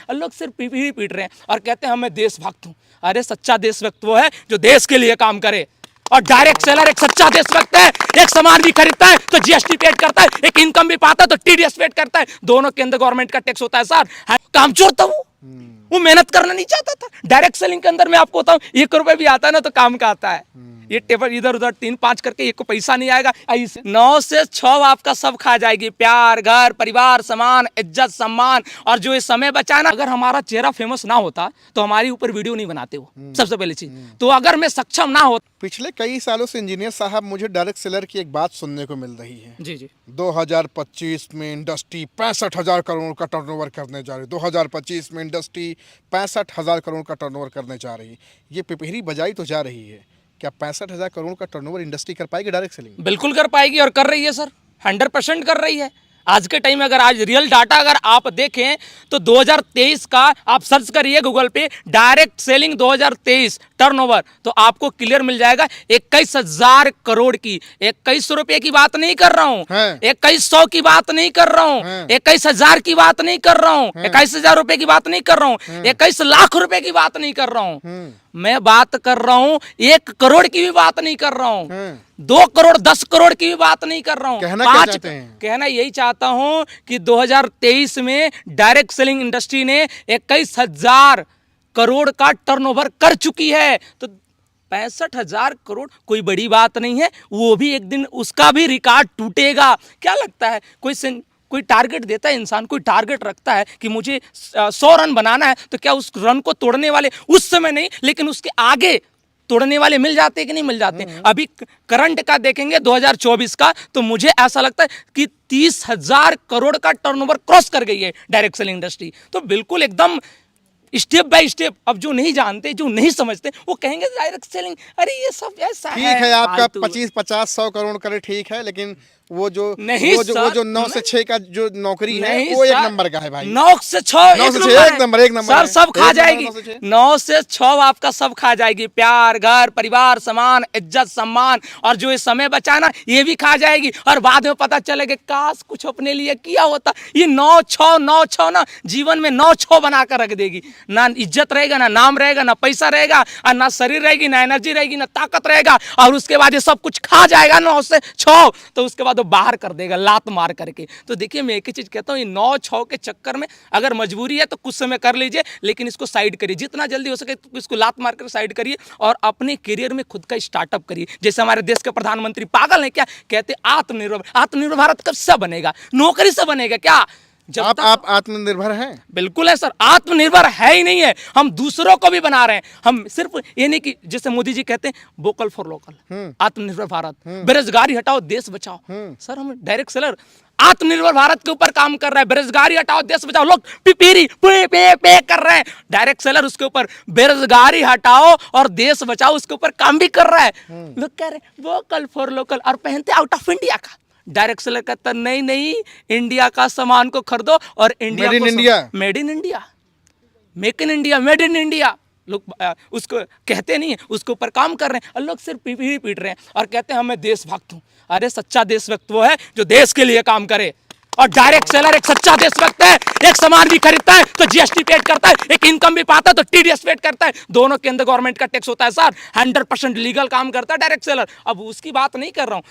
और लोग सिर्फ पीढ़ी पीट रहे हैं और कहते हैं हम मैं देशभक्त हूँ। अरे सच्चा देशभक्त वो है जो देश के लिए काम करे। और डायरेक्ट सेलर एक सच्चा देशभक्त है। एक सामान भी खरीदता है तो जीएसटी पेड करता है, एक इनकम भी पाता है तो टीडीएस पेड करता है। दोनों के अंदर गवर्नमेंट का टैक्स होता है सर। कामचोर था वो मेहनत करना नहीं चाहता था। डायरेक्ट सेलिंग के अंदर मैं आपको बताऊं, 1 रुपए भी आता है ना तो काम का आता है। ये टेबल इधर उधर 3-5 करके एक को पैसा नहीं आएगा। 9 से 6 आपका सब खा जाएगी, प्यार, घर, परिवार, सामान, इज्जत, सम्मान। और जो ये समय बचा ना, अगर हमारा चेहरा फेमस ना होता तो हमारे ऊपर वीडियो नहीं बनाते वो, सबसे पहली चीज। तो अगर मैं सक्षम ना हो, पिछले कई सालों से इंजीनियर साहब मुझे डायरेक्ट सेलर की एक बात सुनने को मिल रही है। जी जी 2025 में इंडस्ट्री 65,000 करोड़ का टर्नओवर करने जा रही है। 2025 में इंडस्ट्री 65,000 करोड़ का टर्नओवर करने जा रही है। ये पिपीरी बजाई तो जा रही है। क्या 65,000 करोड़ का टर्नओवर इंडस्ट्री कर पाएगी डायरेक्ट सेलिंग? बिल्कुल कर पाएगी और कर रही है सर, 100% कर रही है। आज के टाइम में अगर आज रियल डाटा अगर आप देखें तो 2023 का आप सर्च करिए गूगल पे डायरेक्ट सेलिंग 2023 टर्नओवर, तो आपको क्लियर मिल जाएगा 21,000 करोड़ की। 2100 रुपए की बात नहीं कर रहा हूँ, 2100 की बात नहीं कर रहा हूँ, 21,000 की बात नहीं कर रहा हूँ, 21,000 रुपए की बात नहीं कर रहा हूँ, 21 लाख रुपए की बात नहीं कर रहा हूँ। मैं बात कर रहा हूँ 1 करोड़ की भी बात नहीं कर रहा हूँ, 2 करोड़ 10 करोड़ की भी बात नहीं कर रहा हूँ। कहना यही चाहता हूँ कि 2023 में डायरेक्ट सेलिंग इंडस्ट्री ने 21,000 करोड़ का टर्नओवर कर चुकी है। तो 65,000 करोड़ कोई बड़ी बात नहीं है। वो भी एक दिन उसका भी रिकॉर्ड टूटेगा। क्या लगता है कोई टारगेट देता है, इंसान कोई टारगेट रखता है कि मुझे 100 रन बनाना है, तो क्या उस रन को तोड़ने वाले उस समय नहीं लेकिन उसके आगे तोड़ने वाले मिल जाते हैं कि नहीं मिल जाते? अभी करंट का देखेंगे 2024 का, तो मुझे ऐसा लगता है कि 30,000 करोड़ का टर्नओवर क्रॉस कर गई है डायरेक्ट सेलिंग इंडस्ट्री। तो बिल्कुल एकदम स्टेप बाय स्टेप। अब जो नहीं जानते, जो नहीं समझते, वो कहेंगे डायरेक्ट सेलिंग, अरे ये सब ऐसा है। ठीक है, आपका 25, 50, 100 करोड़ करे, ठीक है, लेकिन वो जो 9 से 6 का जो नौकरी है वो 1 नंबर का है भाई। 9 से 6 एक नंबर सर, सब खा जाएगी। 9 से 6 आपका सब खा जाएगी, प्यार, घर, परिवार, सामान, इज्जत, सम्मान। और जो ये समय बचा ना, ये भी खा जाएगी। और बाद में पता चलेगा काश कुछ अपने लिए किया होता। ये 9-6 ना जीवन में 9-6 बनाकर रख देगी। ना इज्जत रहेगा, ना नाम रहेगा, ना पैसा रहेगा, और ना शरीर रहेगी, ना एनर्जी रहेगी, ना ताकत रहेगा। और उसके बाद ये सब कुछ खा जाएगा 9 से 6, तो उसके बाद तो बाहर कर देगा लात मार करके। तो देखिए, मैं एक ही चीज कहता हूँ, ये 9-6 के चक्कर में अगर मजबूरी है तो कुछ समय कर लीजिए, लेकिन इसको साइड करिए जितना जल्दी हो सके। इसको लात मार कर साइड करिए और अपने करियर में खुद का स्टार्टअप करिए। जैसे हमारे देश के प्रधानमंत्री पागल हैं क्या? कहते आत्मनिर्भर भारत कब से बनेगा? नौकरी से बनेगा क्या? जब आप आत्मनिर्भर हैं? बिल्कुल है सर, आत्मनिर्भर है ही नहीं है, हम दूसरों को भी बना रहे हैं। हम सिर्फ ये नहीं कि जैसे मोदी जी कहते हैं वोकल फॉर लोकल, आत्मनिर्भर भारत, बेरोजगारी हटाओ देश बचाओ। सर, हम डायरेक्ट सेलर आत्मनिर्भर भारत के ऊपर काम कर रहा है। बेरोजगारी हटाओ देश बचाओ, लोग पिपीरी पे कर रहे हैं। डायरेक्ट सेलर उसके ऊपर बेरोजगारी हटाओ और देश बचाओ उसके ऊपर काम भी कर रहा है। लोग कह रहे हैं वोकल फॉर लोकल और पहनते आउट ऑफ इंडिया का। डायरेक्ट सेलर कहता नहीं, इंडिया का सामान को खरीदो और India made in India, made in India, make in India, made in India. लोग उसको कहते नहीं है, उसके ऊपर काम कर रहे हैं। और लोग सिर्फ पीढ़ी पीट रहे हैं और कहते हैं हम मैं देशभक्त हूँ। अरे सच्चा देशभक्त वो है जो देश के लिए काम करे। और डायरेक्ट सेलर एक सच्चा देशभक्त है। एक सामान भी खरीदता है तो जीएसटी पेड करता है, एक इनकम भी पाता है तो टीडीएस पेड करता है। दोनों के अंदर गवर्नमेंट का टैक्स होता है सर। 100% लीगल काम करता है डायरेक्ट सेलर। अब उसकी बात नहीं कर रहा हूँ,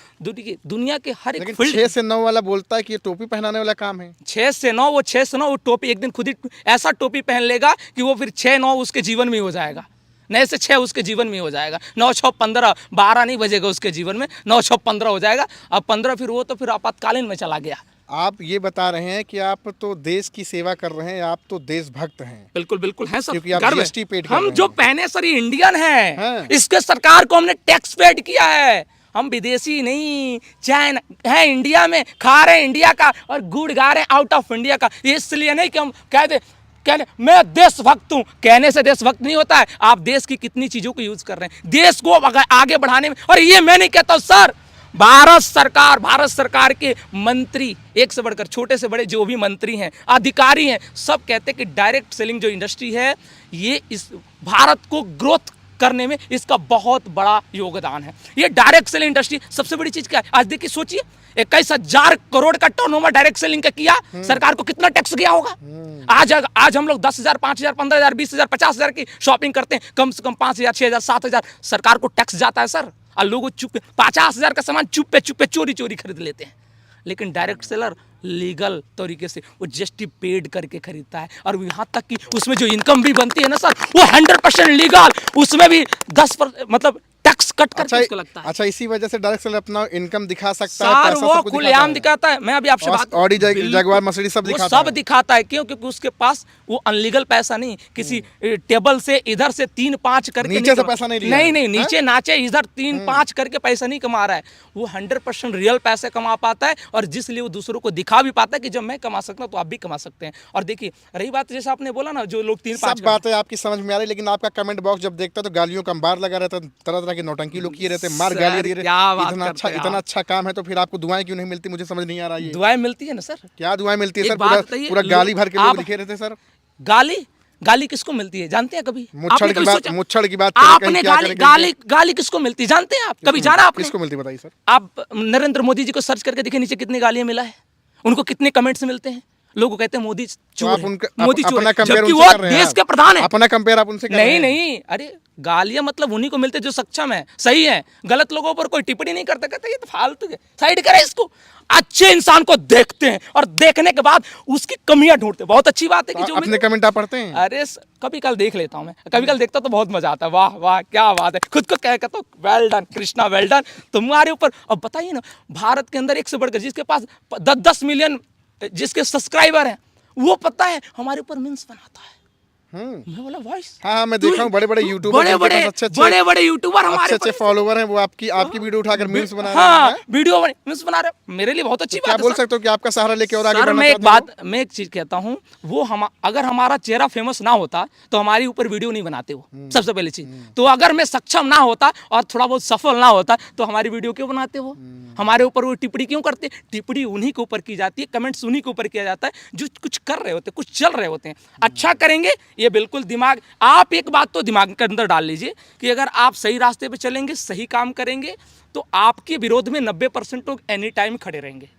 दुनिया के हर एक फील्ड। 6 से 9 वाला बोलता है कि ये टोपी पहनाने वाला काम है। 6 से 9 वो टोपी एक दिन खुद ही ऐसा टोपी पहन लेगा कि वो फिर 6-9 उसके जीवन में हो जाएगा। 9 से 6 उसके जीवन में हो जाएगा। 9-6-15 12 नहीं बजेगा उसके जीवन में, 9-6-15 हो जाएगा। अब 15 फिर वो तो फिर आपातकालीन में चला गया। आप ये बता रहे हैं कि आप तो देश की सेवा कर रहे हैं, आप तो देशभक्त हैं। बिल्कुल बिल्कुल है सर, क्योंकि आप जीएसटी पेड कर रहे हम हैं। जो पहने सर ये इंडियन है। इसके सरकार को हमने टैक्स पेड किया है। हम विदेशी नहीं, चैन है, इंडिया में खा रहे हैं इंडिया का और गुड़ गा रहे हैं आउट ऑफ इंडिया का। इसलिए नहीं कि हम कहने मैं देशभक्त हूँ, कहने से देशभक्त नहीं होता है। आप देश की कितनी चीजों को यूज कर रहे हैं देश को आगे बढ़ाने में। और ये मैं नहीं कहता हूँ सर, भारत सरकार के मंत्री, एक से बढ़कर छोटे से बड़े जो भी मंत्री हैं, अधिकारी हैं, सब कहते हैं कि डायरेक्ट सेलिंग जो इंडस्ट्री है ये इस भारत को ग्रोथ करने में इसका बहुत बड़ा योगदान है। ये डायरेक्ट सेलिंग इंडस्ट्री सबसे बड़ी चीज क्या है, आज देखिए सोचिए 21,000 करोड़ का टर्नओवर डायरेक्ट सेलिंग का किया, सरकार को कितना टैक्स गया होगा। आज हम लोग 10,000, 5,000, 15,000, 20,000, 50,000 की शॉपिंग करते हैं, कम से कम 5,000, 6,000, 7,000 सरकार को टैक्स जाता है सर। और लोग चुप 50,000 का सामान चुप पे चोरी खरीद लेते हैं। लेकिन डायरेक्ट सेलर लीगल तरीके से वो जस्टिफाइड करके खरीदता है, और यहाँ तक कि उसमें जो इनकम भी बनती है ना सर, वो 100% लीगल, उसमें भी 10% मतलब टैक्स कट करके उसको लगता है। अच्छा, इसी वजह से डायरेक्ट सेलर अपना इनकम दिखा सकता है, सर पैसा वो सब कुछ खुलेआम दिखाता है। मैं अभी आपसे बात, ऑडी, जगुआर, मर्सिडीज सब वो दिखाता सब है। दिखाता है। क्यों? क्योंकि उसके पास वो अनलीगल पैसा नहीं, किसी टेबल से इधर से 3-5 करके नीचे से पैसा नहीं लिया है। नहीं, नीचे नाचे इधर 3-5 करके पैसा नहीं कमा रहा है। वो 100% रियल पैसे कमा पाता है, और जिसलिए वो दूसरों को दिखा भी पाता है कि जब मैं कमा सकता हूँ तो आप भी कमा सकते हैं। और देखिए रही बात जैसे आपने बोला ना, जो लोग 3-5 सब बातें आपकी समझ में आ रही, लेकिन आपका कमेंट बॉक्स जब देखता तो गालियों का अंबार लगा रहता, तरह तरह की नौटंकी लोग किए रहते, मार गाली दे रहे। इतना अच्छा काम है तो फिर आपको दुआएं क्यों नहीं मिलती, मुझे समझ नहीं आ रहा है। दुआएं मिलती है ना सर। क्या दुआएं मिलती है सर? पूरा गाली भर के लोग लिखे रहते सर। गाली किसको मिलती है जानते हैं? कभी मुच्छड़ की बात आपने गाली किसको मिलती है जानते हैं? आप कभी जाना आपने? किसको मिलती बताइए सर। आप नरेंद्र मोदी जी को सर्च करके देखिए नीचे कितनी गालियां मिला है, उनको कितने कमेंट्स मिलते हैं। लोग कहते हैं मोदी चोर है, मोदी चोर है, जबकि वो देश के प्रधान है। अपना कंपेयर आप उनसे कर रहे हैं। नहीं, अरे गालियां मतलब उन्हीं को मिलते जो सक्षम है, सही है। गलत लोगों पर कोई टिप्पणी नहीं करता, कहते ये तो फालतू है, साइड करें इसको। अच्छे इंसान को देखते हैं और देखने के बाद उसकी कमियां ढूंढते हैं। बहुत अच्छी बात है कि जो अपने कमेंट आप पढ़ते हैं? अरे कभी कल देख लेता हूं मैं, कभी कल देखता तो बहुत मजा आता है। वाह वाह क्या बात है, खुद को क्या कहता हूँ, well done Krishna, well done तुम्हारे ऊपर। अब बताइए ना, भारत के अंदर एक से बढ़कर जिसके पास 10 मिलियन जिसके सब्सक्राइबर हैं, वो पता है हमारे ऊपर मीम्स बनाता है। मैं बोला वॉइस, हाँ मैं देख रहा हूँ बड़े-बड़े यूट्यूबर, बड़े यूट्यूबर हमारे अच्छे फॉलोवर हैं, वो आपकी वीडियो उठाकर मीम्स बना रहे हैं। हाँ, वीडियो मीम्स बना रहे हैं, मेरे लिए बहुत अच्छी बात है। क्या बोल सकते हो कि आपका सहारा लेके और आगे बढ़ना चाहते हो? मैं एक चीज कहता हूँ, वो अगर हमारा चेहरा फेमस ना होता तो हमारे ऊपर वीडियो नहीं बनाते वो, सबसे पहली चीज। तो अगर मैं सक्षम ना होता और थोड़ा बहुत सफल ना होता तो हमारी वीडियो क्यों बनाते वो, हमारे ऊपर वो टिप्पणी क्यों करते? टिप्पणी उन्हीं के ऊपर की जाती है, कमेंट्स उन्हीं के ऊपर किया जाता है जो कुछ कर रहे होते, कुछ चल रहे होते हैं। अच्छा करेंगे, ये बिल्कुल दिमाग, आप एक बात तो दिमाग के अंदर डाल लीजिए कि अगर आप सही रास्ते पे चलेंगे, सही काम करेंगे, तो आपके विरोध में 90% लोग एनी टाइम खड़े रहेंगे।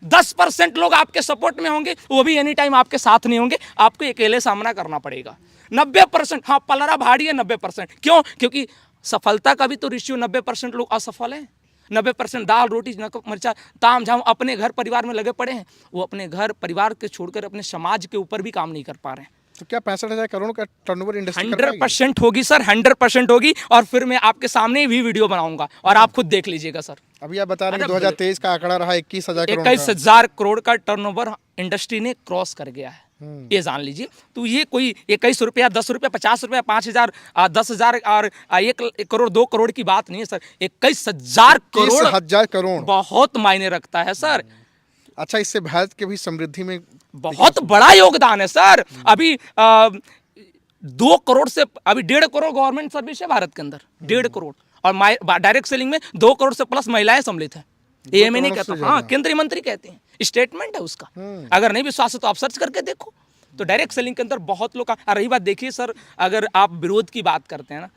10% लोग आपके सपोर्ट में होंगे, वो भी एनी टाइम आपके साथ नहीं होंगे, आपको अकेले सामना करना पड़ेगा। 90%, हाँ पलड़ा भारी है 90%। क्यों? क्योंकि सफलता का भी तो रेशियो 90% लोग असफल हैं। 90% दाल रोटी मिर्चा ताम झाम अपने घर परिवार में लगे पड़े हैं, वो अपने घर परिवार के छोड़कर अपने समाज के ऊपर भी काम नहीं कर पा रहे हैं। तो क्या 65,000 करोड़ का टर्नओवर इंडस्ट्री 100% होगी सर, 100% होगी। और फिर मैं आपके सामने भी वीडियो बनाऊंगा और आप खुद देख लीजिएगा सर। अभी आप बता रहे हैं 2023 का आंकड़ा रहा 21,000 करोड़ का टर्नओवर इंडस्ट्री ने क्रॉस कर गया है, ये जान लीजिए। तो ये कोई 21 रुपया, 10 रुपया, 50 रुपया, 5,000, 10,000 और 1 करोड़ 2 करोड़ की बात नहीं है सर। 21,000 करोड़ बहुत मायने रखता है सर। अच्छा, इससे भारत के भी समृद्धि में बहुत बड़ा योगदान है सर। अभी 2 करोड़ से अभी 1.5 करोड़ गवर्नमेंट सर्विस है भारत के अंदर, 1.5 करोड़। और डायरेक्ट सेलिंग में 2 करोड़ से प्लस महिलाएं सम्मिलित है। ये मैं नहीं कहता, हाँ केंद्रीय मंत्री कहते हैं, स्टेटमेंट है उसका। अगर नहीं विश्वास है तो आप सर्च करके देखो। तो डायरेक्ट सेलिंग के अंदर बहुत लोग। रही बात देखिए सर, अगर आप विरोध की बात करते हैं ना,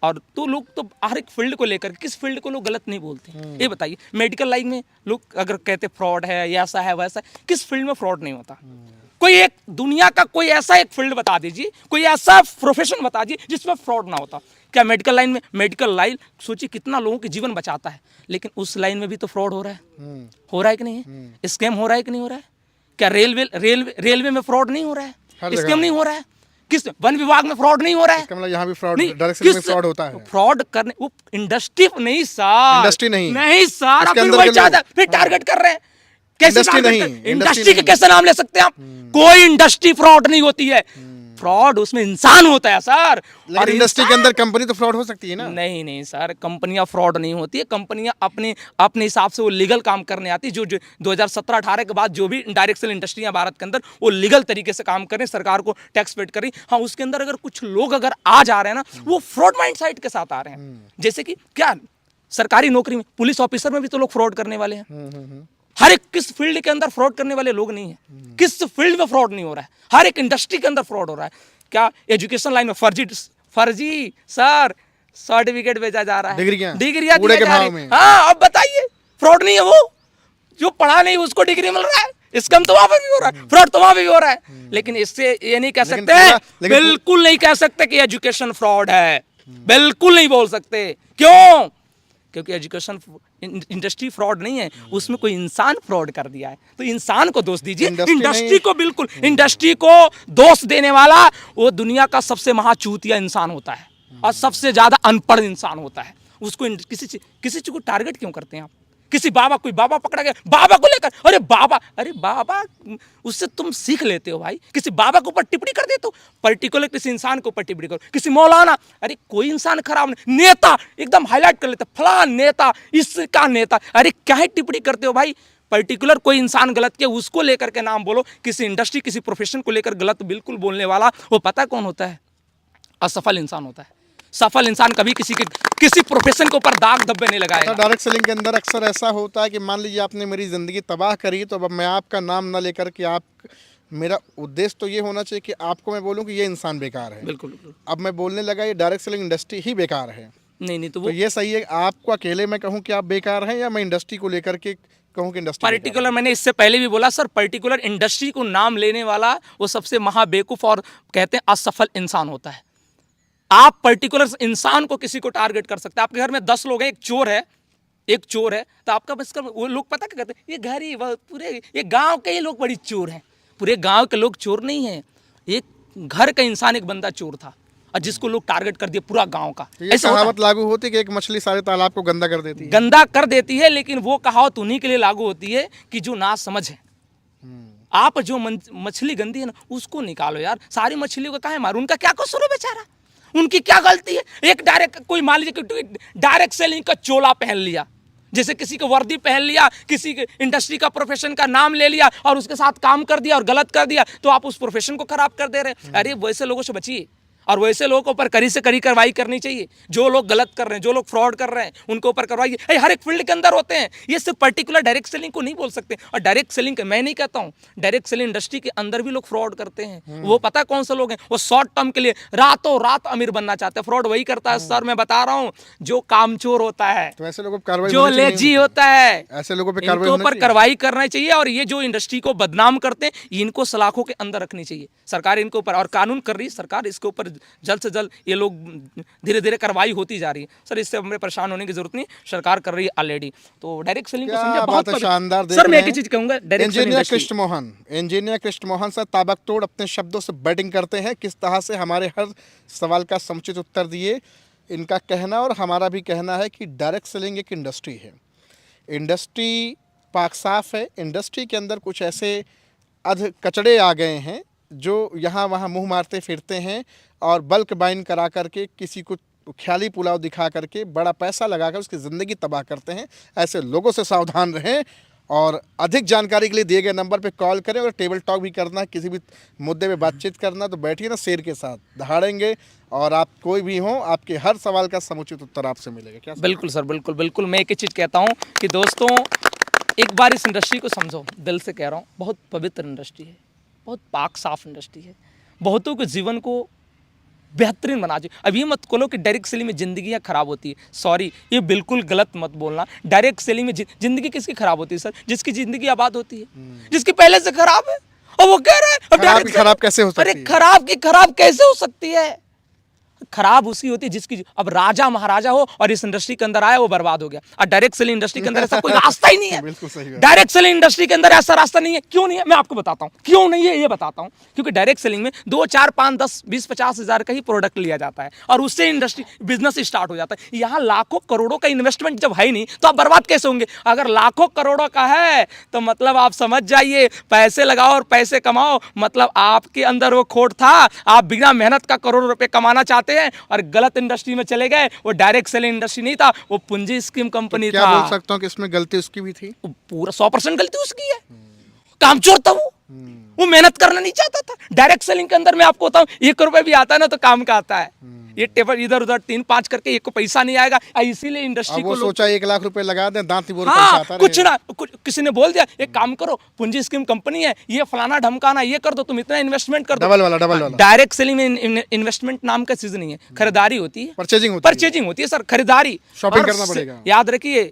और तो लोग तो हर एक फील्ड को लेकर, किस फील्ड को लोग गलत नहीं बोलते, ये बताइए। मेडिकल लाइन में लोग अगर कहते फ्रॉड है, या ऐसा है वैसा है, किस फील्ड में फ्रॉड नहीं होता? कोई एक दुनिया का कोई ऐसा एक फील्ड बता दीजिए, कोई ऐसा प्रोफेशन बता दीजिए जिसमें फ्रॉड ना होता। क्या मेडिकल लाइन में? मेडिकल लाइन सोचिए कितना लोगों के जीवन बचाता है, लेकिन उस लाइन में भी तो फ्रॉड हो रहा है। हो रहा है कि नहीं है? स्कैम हो रहा है कि नहीं हो रहा है? क्या रेलवे में फ्रॉड नहीं हो रहा है? स्कैम नहीं हो रहा है? किस वन विभाग में फ्रॉड नहीं हो रहा है? मतलब यहाँ भी फ्रॉड, डायरेक्ट सेलिंग में फ्रॉड होता है। फ्रॉड करने वो इंडस्ट्री नहीं सर, इंडस्ट्री नहीं सर, फिर टारगेट कर रहे हैं। कैसे इंडस्ट्री के कैसे नाम ले सकते हैं आप? कोई इंडस्ट्री फ्रॉड नहीं होती है, फ्रॉड उसमें इंसान होता है सर। और इंडस्ट्री के अंदर कंपनी तो फ्रॉड हो सकती है ना? नहीं सर, कंपनियां फ्रॉड नहीं होती है। कंपनियां अपने हिसाब से वो लीगल काम करने आती है। जो 2017-18 के बाद जो भी डायरेक्ट सेल इंडस्ट्रियां भारत के अंदर वो लीगल तरीके से काम कर रहे हैं, सरकार को टैक्स पेड कर रही। हाँ, उसके अंदर अगर कुछ लोग अगर आ जा रहे हैं ना, वो फ्रॉड माइंडसेट के साथ आ रहे हैं। जैसे कि क्या सरकारी नौकरी में पुलिस ऑफिसर में भी तो लोग फ्रॉड करने वाले हैं। हर एक किस फील्ड के अंदर फ्रॉड करने वाले लोग नहीं है? किस फील्ड में फ्रॉड नहीं हो रहा है? हर एक इंडस्ट्री के अंदर फ्रॉड हो रहा है। क्या एजुकेशन लाइन में फर्जी सर, सर्टिफिकेट बेचा जा रहा है, डिग्रियां डिग्रियां कूड़े दिया के जा भाव रही में। हाँ, अब बताइए फ्रॉड नहीं है वो? जो पढ़ा नहीं उसको डिग्री मिल रहा है, स्कैम तो वहां पर भी हो रहा है, फ्रॉड तो वहां पर भी हो रहा है। लेकिन इससे ये नहीं कह सकते, बिल्कुल नहीं कह सकते कि एजुकेशन फ्रॉड है, बिल्कुल नहीं बोल सकते। क्यों? क्योंकि एजुकेशन इंडस्ट्री फ्रॉड नहीं है, उसमें कोई इंसान फ्रॉड कर दिया है, तो इंसान को दोष दीजिए, इंडस्ट्री को बिल्कुल। इंडस्ट्री को दोष देने वाला वो दुनिया का सबसे महाचूतिया इंसान होता है और सबसे ज्यादा अनपढ़ इंसान होता है। उसको किसी चीज को टारगेट क्यों करते हैं आप? किसी बाबा, कोई बाबा पकड़ा गया, बाबा को लेकर, अरे बाबा उससे तुम सीख लेते हो भाई। किसी बाबा के ऊपर टिप्पणी कर देते हो, पर्टिकुलर किसी इंसान के ऊपर टिप्पणी करो, किसी मौलाना, अरे कोई इंसान खराब नहीं, नेता एकदम हाईलाइट कर लेते, फलां नेता, इसका नेता, अरे क्या है टिप्पणी करते हो भाई? पर्टिकुलर कोई इंसान गलत किया उसको लेकर के नाम बोलो। किसी इंडस्ट्री, किसी प्रोफेशन को लेकर गलत बिल्कुल बोलने वाला, वो पता कौन होता है? असफल इंसान होता है। सफल इंसान कभी किसी प्रोफेशन के ऊपर दाग धब्बे नहीं लगाएगा। डायरेक्ट सेलिंग के अंदर अक्सर ऐसा होता है कि मान लीजिए आपने मेरी ज़िंदगी तबाह करी, तो अब मैं आपका नाम ना लेकर के मेरा उद्देश्य तो ये होना चाहिए कि आपको मैं बोलूं कि ये इंसान बेकार है। बिल्कुल बिल्कुल। अब मैं बोलने लगा ये डायरेक्ट सेलिंग इंडस्ट्री ही बेकार है। नहीं तो तो ये सही है आपको अकेले मैं कहूँ कि आप बेकार हैं, या मैं इंडस्ट्री को लेकर के कहूँ कि इंडस्ट्री पर्टिकुलर, मैंने इससे पहले भी बोला सर, पर्टिकुलर इंडस्ट्री को नाम लेने वाला वो सबसे महाबेवकूफ और कहते हैं असफल इंसान होता है। आप पर्टिकुलर इंसान को किसी को टारगेट कर सकते हैं। आपके घर में 10 लोग हैं, एक चोर है, तो आपका बस वो लोग पता क्या कहते हैं? ये घर ही पूरे ये गांव के ही लोग बड़ी चोर हैं। पूरे गांव के लोग चोर नहीं हैं, एक घर का इंसान, एक बंदा चोर था और जिसको लोग टारगेट कर दिया पूरा गांव का। तो ये कहावत लागू होती है कि एक मछली सारे तालाब को गंदा कर देती है। गंदा कर देती है, लेकिन वो कहावत उन्हीं के लिए लागू होती है कि जो ना समझ है। आप जो मछली गंदी है ना, उसको निकालो यार। सारी मछलियों का काहे मारो? उनका क्या कसूर है बेचारा? उनकी क्या गलती है? एक डायरेक्ट कोई मान लीजिए डायरेक्ट सेलिंग का चोला पहन लिया, जैसे किसी को वर्दी पहन लिया, किसी इंडस्ट्री का प्रोफेशन का नाम ले लिया और उसके साथ काम कर दिया और गलत कर दिया, तो आप उस प्रोफेशन को खराब कर दे रहे हैं। अरे वैसे लोगों से बचिए और वैसे लोगों के ऊपर कड़ी से कड़ी कार्रवाई करनी चाहिए। जो लोग गलत कर रहे हैं, जो लोग फ्रॉड कर रहे हैं, उनके ऊपर कार्रवाई हर एक फील्ड के अंदर होते हैं। ये सिर्फ पर्टिकुलर डायरेक्ट सेलिंग को नहीं बोल सकते। और डायरेक्ट सेलिंग मैं नहीं कहता हूँ, डायरेक्ट सेलिंग इंडस्ट्री के अंदर भी लोग फ्रॉड करते हैं। वो पता कौन से लोग हैं? वो शॉर्ट टर्म के लिए रातों रात अमीर बनना चाहते हैं। फ्रॉड वही करता है सर, मैं बता रहा हूँ, जो कामचोर होता है, तो ऐसे लोगों पर कार्रवाई, जो लेजी होता है, ऐसे लोगों पे इनके ऊपर कार्रवाई करना चाहिए। और ये जो इंडस्ट्री को बदनाम करते हैं, इनको सलाखों के अंदर रखनी चाहिए सरकार इनके ऊपर। और कानून कर रही है सरकार, इसके ऊपर जल्द से जल्द ये लोग धीरे धीरे कार्रवाई होती जा रही है। सर इससे हमें परेशान होने की जरूरत नहीं, सरकार कर रही है ऑलरेडी। तो डायरेक्ट सेलिंग को समझे बहुत शानदार। सर मैं एक ही चीज कहूंगा, इंजीनियर कृष्ण मोहन सर ताबड़तोड़ अपने शब्दों से बैटिंग करते हैं। किस तरह से हमारे हर सवाल का समुचित उत्तर दिए। इनका कहना और हमारा भी कहना है कि डायरेक्ट सेलिंग एक इंडस्ट्री है, इंडस्ट्री पाक साफ है। इंडस्ट्री के अंदर कुछ ऐसे अध कचड़े आ गए हैं जो यहाँ वहाँ मुंह मारते फिरते हैं और बल्क बाइन करा करके किसी को ख्याली पुलाव दिखा करके बड़ा पैसा लगाकर उसकी ज़िंदगी तबाह करते हैं। ऐसे लोगों से सावधान रहें और अधिक जानकारी के लिए दिए गए नंबर पे कॉल करें। और टेबल टॉक भी करना है, किसी भी मुद्दे पे बातचीत करना, तो बैठिए ना शेर के साथ, दहाड़ेंगे और आप कोई भी हो, आपके हर सवाल का समुचित उत्तर आपसे मिलेगा। क्या बिल्कुल सर, बिल्कुल बिल्कुल। मैं एक ही चीज़ कहता हूँ कि दोस्तों एक बार इस इंडस्ट्री को समझो, दिल से कह रहा हूँ, बहुत पवित्र इंडस्ट्री है, बहुत पाक साफ इंडस्ट्री है, बहुतों के जीवन को बेहतरीन बना चाहिए। अब ये मत बोलो कि डायरेक्ट सेलिंग में जिंदगियां खराब होती है, सॉरी ये बिल्कुल गलत मत बोलना। डायरेक्ट सेलिंग में जिंदगी किसकी खराब होती है सर? जिसकी जिंदगी आबाद होती है, जिसकी पहले से खराब है, और वो कह रहा है खराब कैसे हो सकती है? अरे खराब की खराब कैसे हो सकती है? खराब उसकी होती है जिसकी, अब राजा महाराजा हो और इस इंडस्ट्री के अंदर आया, वो बर्बाद हो गया। और डायरेक्ट सेलिंग इंडस्ट्री के अंदर ऐसा कोई रास्ता ही नहीं है। बिल्कुल सही है। डायरेक्ट सेलिंग इंडस्ट्री के अंदर ऐसा रास्ता नहीं है। क्यों नहीं है? मैं आपको बताता हूं क्यों नहीं है, ये बताता हूं। क्योंकि डायरेक्ट सेलिंग में 2, 4, 5, 10, 20, 50 हज़ार का ही प्रोडक्ट लिया जाता है और उससे इंडस्ट्री बिजनेस स्टार्ट हो जाता है। यहाँ लाखों करोड़ों का इन्वेस्टमेंट जब है ही नहीं, तो आप बर्बाद कैसे होंगे? अगर लाखों करोड़ों का है तो मतलब आप समझ जाइए, पैसे लगाओ और पैसे कमाओ, मतलब आपके अंदर वो खोट था, आप बिना मेहनत का करोड़ों रुपए कमाना चाहते हैं और गलत इंडस्ट्री में चले गए। वो डायरेक्ट सेलिंग इंडस्ट्री नहीं था, वो पूंजी स्कीम कंपनी था। क्या बोल सकता हूँ कि इसमें गलती उसकी भी थी? पूरा 100% गलती उसकी है। कामचोर था वो, वो मेहनत करना नहीं चाहता था। डायरेक्ट सेलिंग के अंदर मैं आपको बताऊं, 1 रुपए भी आता है ना तो काम का आता है। ये टेबल इधर उधर 3-5 करके एक को पैसा नहीं आएगा, इसीलिए इंडस्ट्री अब को वो लोग सोचा 1 लाख रुपए लगा दें, दांत निबोर पैसा हाँ आता कुछ रहेगा। ना कुछ किसी ने बोल दिया एक काम करो, पूंजी स्कीम कंपनी है, ये फलाना ढमकाना, ये कर दो, तुम इतना इन्वेस्टमेंट कर दो। डबल वाला डायरेक्ट सेलिंग में इन्वेस्टमेंट नाम का चीज नहीं है, खरीदारी होती है, परचेजिंग होती है सर, खरीदारी, शॉपिंग और करना पड़ेगा। याद रखिए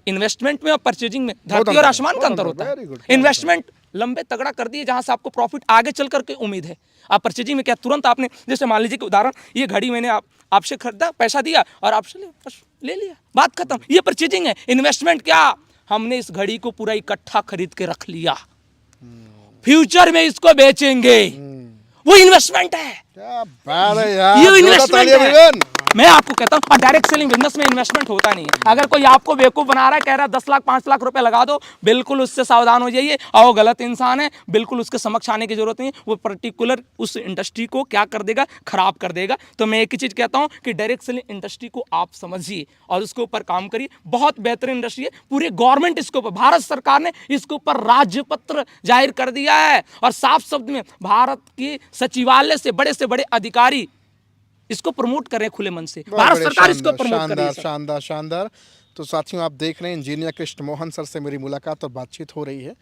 इन्वेस्टमेंट में और परचेजिंग में धरती और आसमान का अंतर होता very good, है। इन्वेस्टमेंट लंबे तगड़ा कर दिए जहां से आपको प्रॉफिट आगे चल करके उम्मीद है। आप परचेजिंग में क्या तुरंत आपने, जैसे मान लीजिए कि उदाहरण, ये घड़ी मैंने आपसे खरीदा, पैसा दिया और आपसे बस ले लिया, बात खत्म, ये परचेजिंग है। इन्वेस्टमेंट क्या, हमने इस घड़ी को पूरा इकट्ठा खरीद के रख लिया, फ्यूचर में इसको बेचेंगे, वो इन्वेस्टमेंट है। क्या बात है यार, ये इन्वेस्टमेंट है। विवेन। मैं आपको कहता हूं, और डायरेक्ट सेलिंग बिजनेस में इन्वेस्टमेंट होता नहीं है। अगर कोई आपको बेवकूफ बना रहा है, कह रहा है 10 लाख 5 लाख रुपए लगा दो, बिल्कुल उससे सावधान हो जाइए, और वो गलत इंसान है, बिल्कुल उसके समक्ष आने की जरूरत नहीं है। वो पर्टिकुलर उस इंडस्ट्री को क्या कर देगा, खराब कर देगा। तो मैं एक ही चीज कहता हूं कि डायरेक्ट सेलिंग इंडस्ट्री को आप समझिए और उसके ऊपर काम करिए। बहुत बेहतरीन इंडस्ट्री है, पूरे गवर्नमेंट इसके ऊपर, भारत सरकार ने इसके ऊपर राज्य पत्र जाहिर कर दिया है, और साफ शब्द में भारत के सचिवालय से बड़े अधिकारी इसको प्रमोट कर रहे हैं खुले मन से। भारत सरकार इसको प्रमोट कर रही है। शानदार। तो साथियों, आप देख रहे हैं इंजीनियर कृष्ण मोहन सर से मेरी मुलाकात और बातचीत हो रही है।